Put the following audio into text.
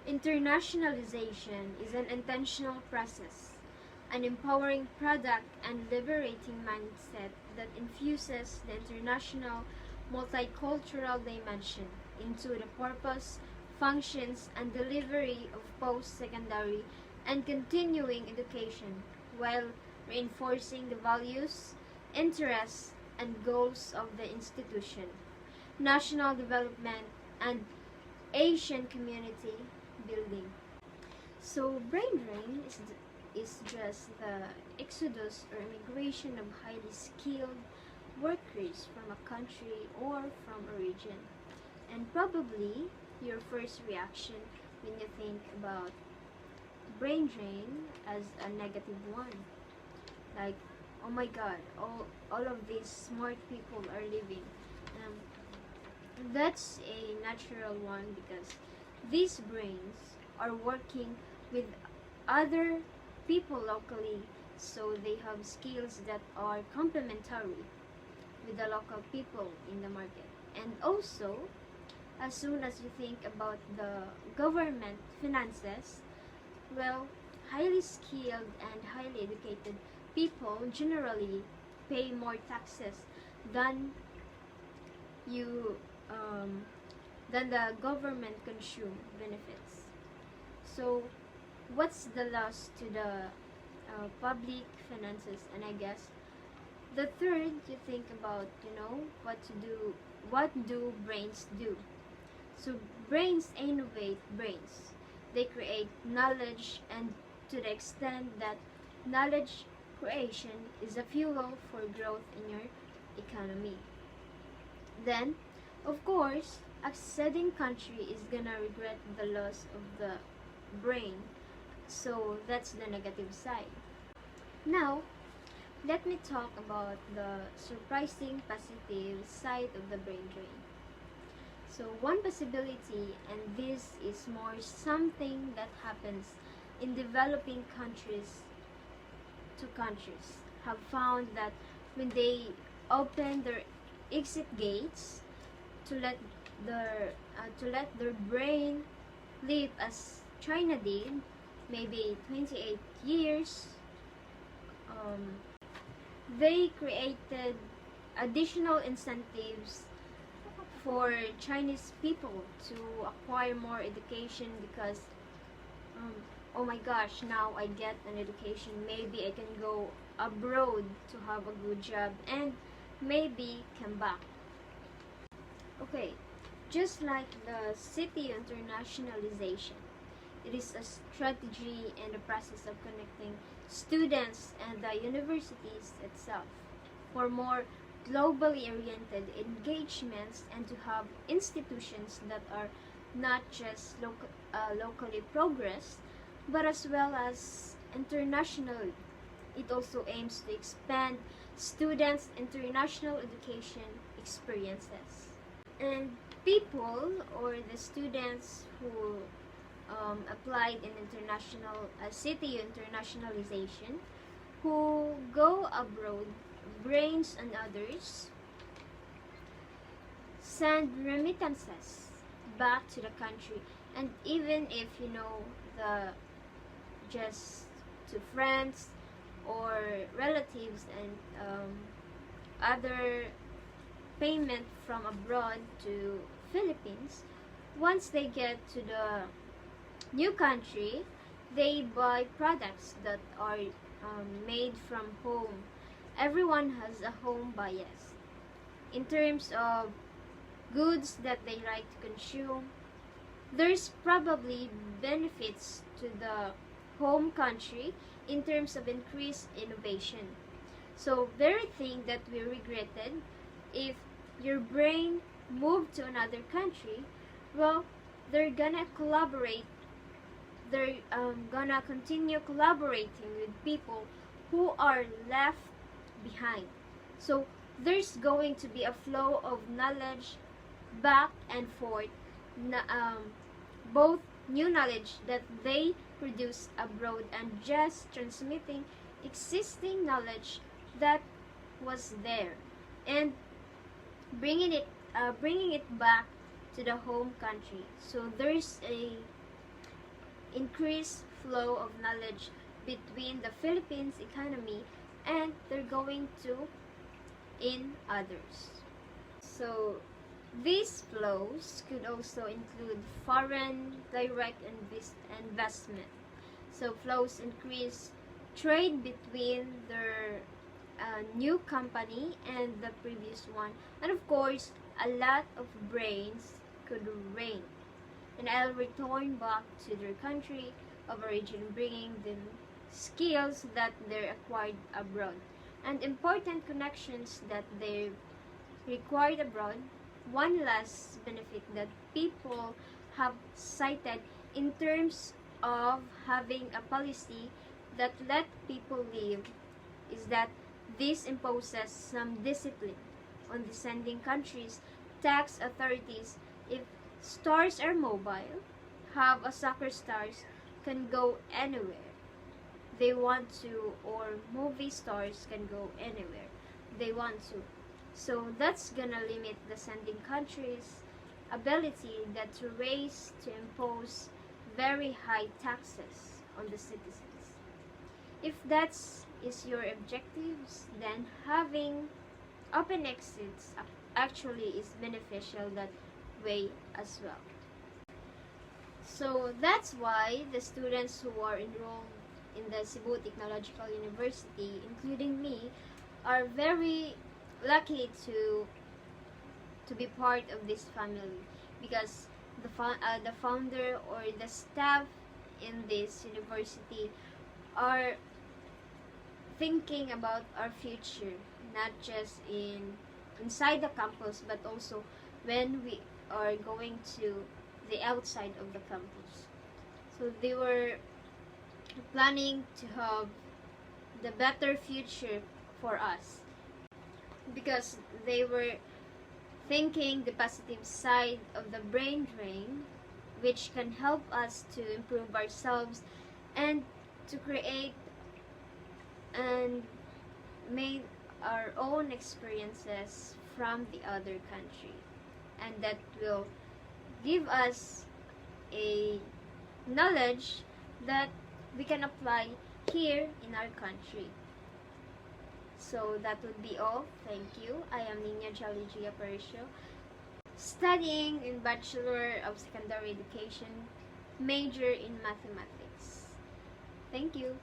Internationalization is an intentional process, an empowering product and liberating mindset that infuses the international multicultural dimension into the purpose, functions, and delivery of post-secondary and continuing education while reinforcing the values, interests, and goals of the institution, national development, and Asian community building. So, brain drain is just the exodus or immigration of highly skilled workers from a country or from a region. And probably your first reaction when you think about brain drain as a negative one. Like, oh my god, all of these smart people are leaving. Um, that's a natural one because these brains are working with other people locally, so they have skills that are complementary with the local people in the market. And also, as soon as you think about the government finances, well, highly skilled and highly educated people generally pay more taxes than you than the government consume benefits. So, what's the loss to the public finances? And I guess the third, you think about, what do brains do? So brains innovate brains. They create knowledge, and to the extent that knowledge creation is a fuel for growth in your economy. Then, of course, a acceding country is gonna regret the loss of the brain. So that's the negative side. Now, let me talk about the surprising positive side of the brain drain. So one possibility, and this is more something that happens in developing countries to countries, have found that when they open their exit gates to let their brain live as China did, maybe 28 years, they created additional incentives for Chinese people to acquire more education because oh my gosh, now I get an education, maybe I can go abroad to have a good job and maybe come back. Okay, just like the CTU internationalization, it is a strategy and a process of connecting students and the universities itself for more globally oriented engagements and to have institutions that are not just locally progressed but as well as international. It also aims to expand students' international education experiences. And people or the students who applied in international CTU internationalization who go abroad, brains and others, send remittances back to the country, and even if the just to friends or relatives and other payment from abroad to Philippines, once they get to the new country, they buy products that are made from home. Everyone has a home bias in terms of goods that they like to consume. There's probably benefits to the home country in terms of increased innovation. So very thing that we regretted, if your brain moved to another country, well, they're gonna collaborate, they're gonna continue collaborating with people who are left behind. So there's going to be a flow of knowledge back and forth, both new knowledge that they produce abroad and just transmitting existing knowledge that was there and bringing it back to the home country. So there's a increase flow of knowledge between the Philippines economy and they're going to in others. So these flows could also include foreign direct investment. So flows increase trade between their new company and the previous one. And of course, a lot of brains could reign. And I'll return back to their country of origin, bringing them skills that they acquired abroad and important connections that they required abroad. One last benefit that people have cited in terms of having a policy that let people live is that this imposes some discipline on descending countries' tax authorities. If stars are mobile, have a soccer stars can go anywhere they want to, or movie stars can go anywhere they want to. So that's gonna limit the sending countries' ability that to raise to impose very high taxes on the citizens. If that's is your objectives, then having open exits actually is beneficial that way as well. So that's why the students who are enrolled in the Cebu Technological University, including me, are very lucky to be part of this family because the founder or the staff in this university are thinking about our future, not just inside the campus but also when we are going to the outside of the campus. So they were planning to have the better future for us because they were thinking the positive side of the brain drain, which can help us to improve ourselves and to create and make our own experiences from the other country, and that will give us a knowledge that we can apply here in our country. So that would be all. Thank you. I am Nina Chaligia Parisio, studying in Bachelor of Secondary Education, major in Mathematics. Thank you.